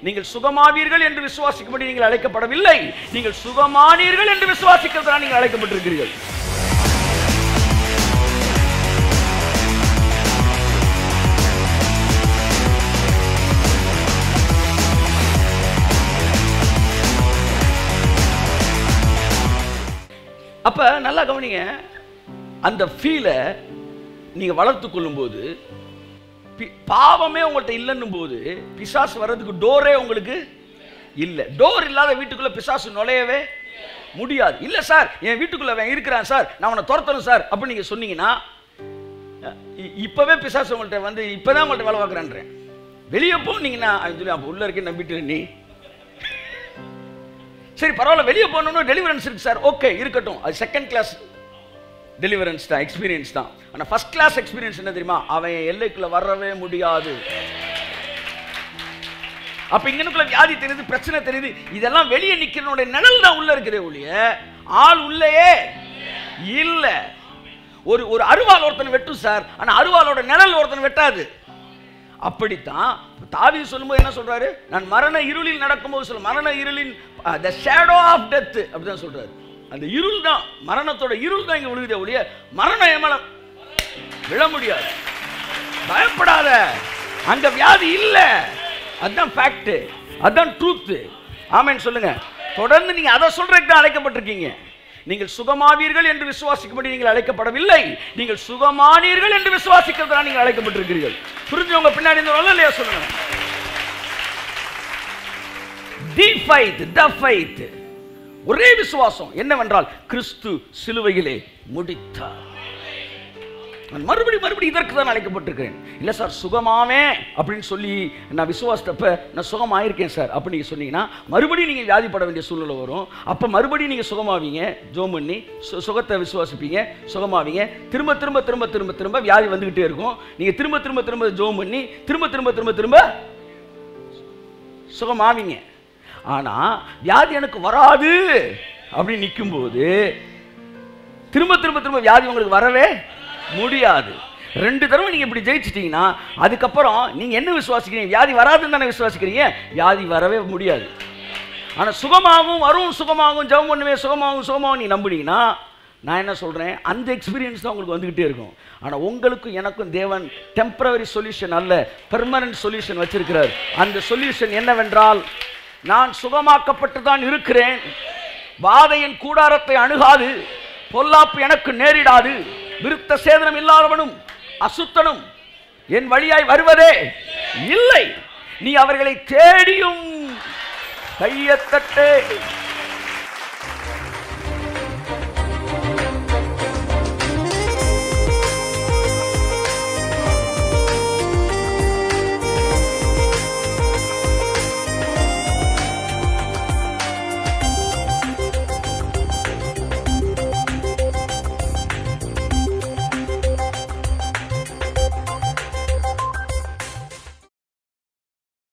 நீங்கள் சுகமாவீர்கள் என்று விசுவாசிக்கும்படி நீங்கள் அழைக்கப்படவில்லை. நீங்கள் சுகமானீர்கள் என்று விசுவாசிக்கிறதுதான் நீங்கள் அழைக்கப்பட்டிருக்கிறீர்கள். அப்ப நல்லா கவனிங்க, அந்த ஃபீலை நீங்க வளர்த்து கொள்ளும் போது, பாவமே உங்கள்கிட்ட இல்லைன்னும் போது பிசாசு வர்றதுக்கு டோரே உங்களுக்கு இல்லை. டோர் இல்லாத வீட்டுக்குள்ள பிசாசு நுழையவே முடியாது. இல்லை சார், என் வீட்டுக்குள்ள அவன் இருக்கிறான் சார், நான் அவனை துரத்தணும் சார் அப்படின்னு நீங்க சொன்னீங்கன்னா, இப்பவே பிசாசு உங்கள்கிட்ட வந்து இப்பதான் உங்கள்கிட்ட வேலை பார்க்குறான்றேன். வெளியே போனீங்கன்னா சொல்லி அப்போ உள்ள இருக்கே நம்பிட்டு நீ சரி பரவாயில்ல, வெளியே போகணும்னு டெலிவரன்ஸ் இருக்கு சார், ஓகே இருக்கட்டும், அது செகண்ட் கிளாஸ் டெலிவரன்ஸ் தான், எக்ஸ்பீரியன்ஸ் தான். ஆனால் ஃபர்ஸ்ட் கிளாஸ் எக்ஸ்பீரியன்ஸ் என்ன தெரியுமா? அவன் எல்லைக்குள்ள வரவே முடியாது. அப்ப இங்கனுக்குள்ள வியாதி தெரியுது, பிரச்சனை தெரியுது, இதெல்லாம் வெளியே நிக்கிறனுடைய நிழல் தான் உள்ள இருக்கிறே ஒழிய ஆள் உள்ளேயே இல்ல. ஒரு அருவாள் ஒருத்தன் வெட்டும் சார், ஆனா அருவாளோட நிழல் ஒருத்தன் வெட்டாது. அப்படித்தான் தாவீது சொல்லும்போது என்ன சொல்றாரு? நான் மரண இருளில் நடக்கும்போது சொல்ல, மரண இருளின் the shadow of death அப்படிதான் சொல்றாரு. அந்த இருள் தான், மரணத்தோட இருள் தான் இங்க விழுகுதே ஒழிய மரணம் என் மேல விழ முடியாது. பயப்படாத, அங்க வியாதி இல்ல. அதுதான் ஃபேக்ட், அதுதான் ட்ரூத். ஆமென் சொல்லுங்க. தொடர்ந்து நீங்க அதை சொல்றதுக்கு தான் அழைக்கப்பட்டிருக்கீங்க. நீங்கள் சுகமாவீர்கள் என்று விசுவாசிக்கும்படி நீங்கள் அழைக்கப்படவில்லை. நீங்கள் சுகமானீர்கள் என்று விசுவாசிக்கிறதுதான் நீங்கள் அழைக்கப்பட்டிருக்கிறீர்கள். புரிஞ்சவங்க பின்னாடி இந்த இல்லையா சொல்லுங்க. தி ஃபைத், தி ஃபைத், ஒரே விசுவாசம் என்னவென்றால் கிறிஸ்து சிலுவையிலே முடித்தார். நான் மறுபடியும் இதற்கு தான் அழைக்கப்பட்டிருக்கிறேன். இல்லை சார் சுகமாவே அப்படின்னு சொல்லி நான் விசுவாசத்தப்ப நான் சுகமாயிருக்கேன் சார் அப்படி நீங்கள் சொன்னீங்கன்னா மறுபடியும் நீங்கள் வியாதிப்பட வேண்டிய சூழ்நிலை வரும். அப்போ மறுபடியும் நீங்கள் சுகமாவீங்க, ஜோம் பண்ணி சுகத்தை விசுவாசிப்பீங்க, சுகமாவீங்க. திரும்ப திரும்ப திரும்ப திரும்ப திரும்ப வியாதி வந்துக்கிட்டே இருக்கும். நீங்கள் திரும்ப திரும்ப திரும்ப ஜோம் பண்ணி திரும்ப திரும்ப திரும்ப திரும்ப சுகமாவீங்க. ஆனால் வியாதி எனக்கு வராது அப்படின்னு நிற்கும்போது திரும்ப திரும்ப திரும்ப வியாதி உங்களுக்கு வரவே முடியாது. 2 தடவை நீங்க இப்படி ஜெயிச்சிட்டீங்கன்னா அதுக்கப்புறம் நீங்க என்ன விசுவாசிக்கிறீங்க? வியாதி வராதுன்னு தானே விசுவாசிக்கிறீங்க. வியாதி வரவே முடியாது. ஆனா சுகமாகவும் வரும், சுகமாகவும் ஜெபம் பண்ணுவே, சுகமாகவும் நீ நம்புனீங்கன்னா நான் என்ன சொல்றேன், அந்த எக்ஸ்பீரியன்ஸ் தான் உங்களுக்கு வந்துகிட்டே இருக்கும். ஆனா உங்களுக்கும் எனக்கும் தேவன் டெம்பரரி சொல்யூஷன் அல்ல, பெர்மனன்ட் சொல்யூஷன் வச்சிருக்கிறார். அந்த சொல்யூஷன் என்னவென்றால், நான் சுகமாக்கப்பட்டு தான் இருக்கிறேன், வாதையின் கூடாரத்தை அணுகாது, பொல்லாப்பு எனக்கு நேரிடாது, விருத்த சேதனம் இல்லாதவனும் அசுத்தனும் என் வழியாய் வருவதே இல்லை, நீ அவர்களை தேடியும் கையத்தட்டே